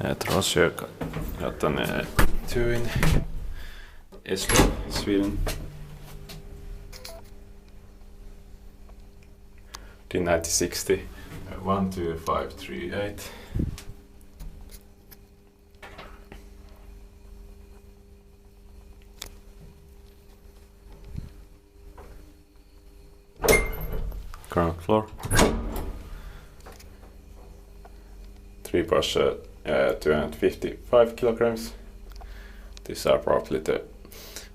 Trollsjögatan 2 in Eslöv, Sweden. The 1960 12538. Ground floor. 3 bars 255 kilograms. These are probably the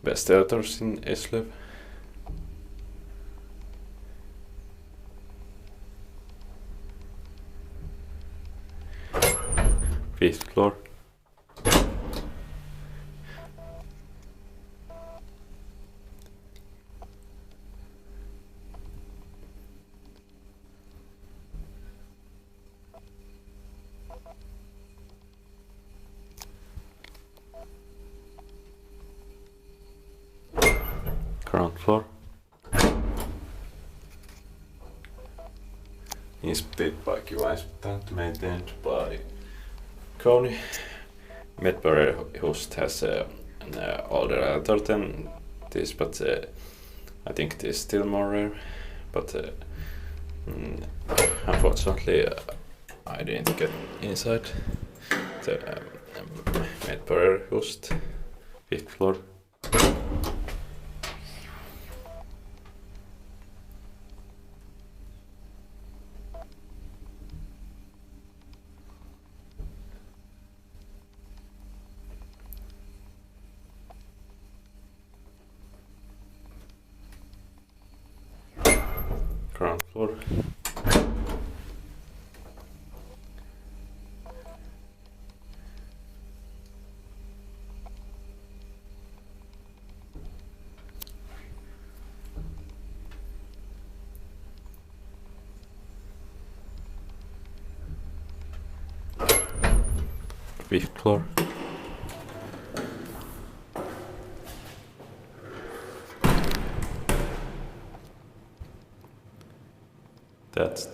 best editors in Eslöv. Fifth floor. Ground floor. Inspected by Q-Inspectant, maintained by Kony. Medbury host has an older editor than this, but I think it is still more rare. But unfortunately, I didn't get inside the Medbury host. 5th floor. Ground floor. Fifth floor. That's